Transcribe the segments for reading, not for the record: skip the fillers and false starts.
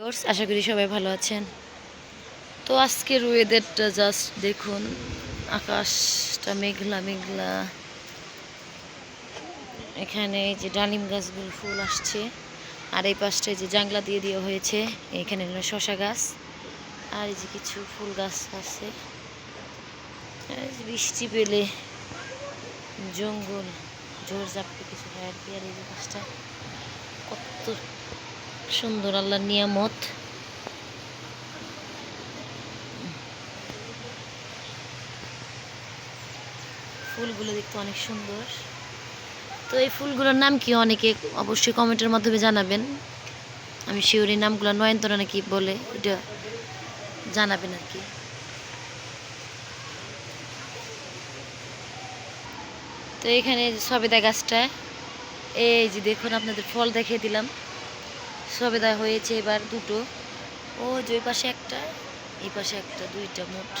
আশা করি সবাই ভালো আছেন। তো আজকের ওয়েদারটা জাস্ট দেখুন, আকাশটা মেঘলা মেঘলা। এখানে এই যে ডালিম গাছগুলো ফুল আসছে, আর এই পাশটায় যে জাংলা দিয়ে দেওয়া হয়েছে, এখানে হলো শশা গাছ, আর এই যে কিছু ফুল গাছ আছে। বৃষ্টি পেলে জঙ্গল ঝড় ঝাপটে কিছু হয় আর কি। আর এই যে গাছটা কত সুন্দর, আল্লাহর নিয়ামত। ফুলগুলো দেখতে অনেক সুন্দর। তো এই ফুলগুলোর নাম কি অনেকে অবশ্যই কমেন্টের মাধ্যমে জানাবেন। আমি শিওর এই নামগুলো নয়নতারা নাকি বলে, এটা জানাবেন আর কি। তো এখানে সবেদা গাছটা, এই যে দেখুন, আপনাদের ফল দেখিয়ে দিলাম। সবেদা হয়েছে এবার দুটো, ও যে ওই পাশে একটা, এই পাশে একটা, দুইটা মোট।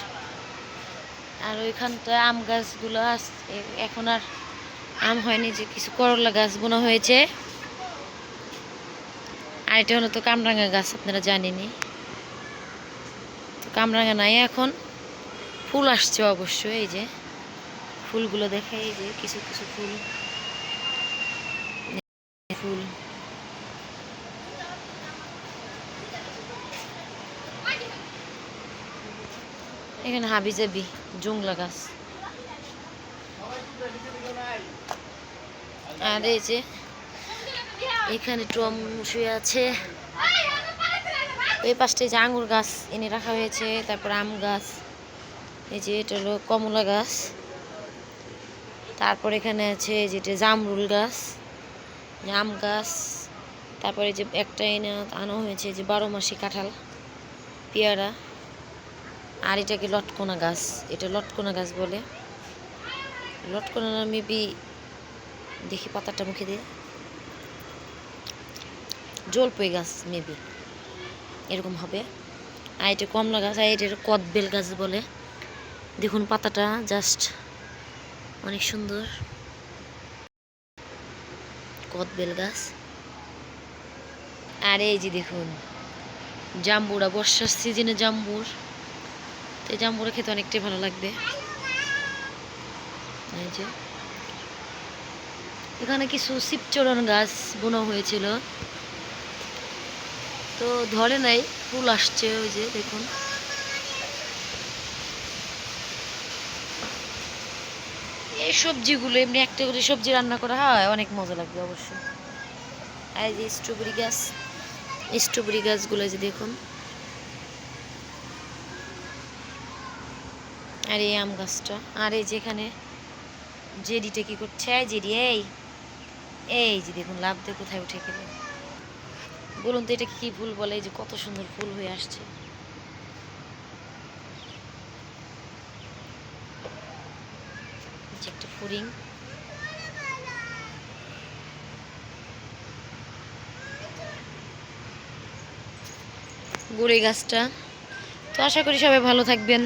আর ওইখানটা আম গাছগুলো এখন আর আম হয়নি, যে কিছু করলা গাছ বোনা হয়েছে। আর এটা হলো তো কামরাঙা গাছ, আপনারা জানেনই। তো কামরাঙা নাই এখন, ফুল আসছে অবশ্যই। এই যে ফুলগুলো দেখে, এই যে কিছু কিছু ফুল ফুল এখানে হাবিজাবি জংলা গাছ। আর এই যে এখানে টম শুয়ে আছে। এই পাশটায় যে আঙুর গাছ এনে রাখা হয়েছে, তারপর আম গাছ, এই যে এটা হলো কমলা গাছ। তারপর এখানে আছে যেটা জামরুল গাছ, আম গাছ। তারপরে যে একটা এনে আনা হয়েছে যে 12 মাসি কাঁঠাল, পেয়ারা। আর এটাকে লটকোনা গাছ, এটা লটকোনা গাছ বলে। লটকোনা না মেবি, দেখি পাতাটা মুখে দিয়ে, জলপাই গাছ মেবি, এরকম হবে। আর এটা কমলা গাছ, আর এটা কদবেল গাছ বলে। দেখুন পাতাটা জাস্ট অনেক সুন্দর, কদবেল গাছ। আর এই যে দেখুন জাম্বুরা, বর্ষার সিজনে জাম্বুর, তো এই জাম্বুরা খেতে অনেকটাই ভালো লাগবে। এই যে এখানে কিছু শিবচরণ গাছ বোনা হয়েছিল, তো ধরে নাই, ফুল আসছে। ওই যে দেখুন, এই সবজিগুলো এমনি একটা করে সবজি রান্না করা হয়, অনেক মজা লাগবে অবশ্যই। আর এই যে স্ট্রবেরি গাছ, স্ট্রবেরি গাছগুলো যে দেখুন। আর এই আম গাছটা। আর এই যেখানে জেডিটা কি করছে, জেডি এই এই যে দেখুন লাভ দিয়ে কোথায় উঠে গেল বলুন তো, এটা কি ফুল বলে? এই যে কত সুন্দর ফুল হয়ে আসছে। একটা ফড়িং, গুড়ি গাছটা। তো আশা করি সবাই ভালো থাকবেন।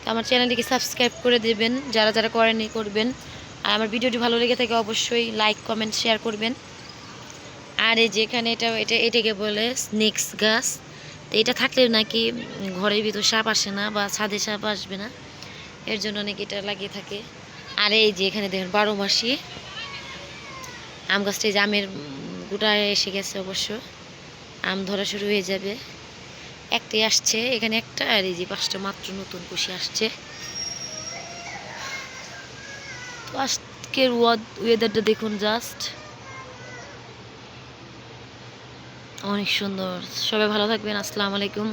তো আমার চ্যানেলটিকে সাবস্ক্রাইব করে দেবেন, যারা যারা করেনি করবেন। আর আমার ভিডিওটি ভালো লেগে থাকে অবশ্যই লাইক কমেন্ট শেয়ার করবেন। আর এই যেখানে এটাকে বলে স্নেক্স গাছ। তো এটা থাকলে নাকি ঘরের ভিতর সাপ আসে না, বা ছাদে সাপ আসবে না, এর জন্য নাকি এটা লাগিয়ে থাকে। আর এই যে এখানে দেখুন 12 মাসি আম গাছটা, যে আমের গোটা এসে গেছে, অবশ্য আম ধরা শুরু হয়ে যাবে। একটাই আসছে এখানে একটা, আর এই যে 5টা মাত্র নতুন কুশি আসছে। তো আজকের ওয়েদারটা দেখুন, জাস্ট অনেক সুন্দর। সবাই ভালো থাকবেন। আসসালামু আলাইকুম।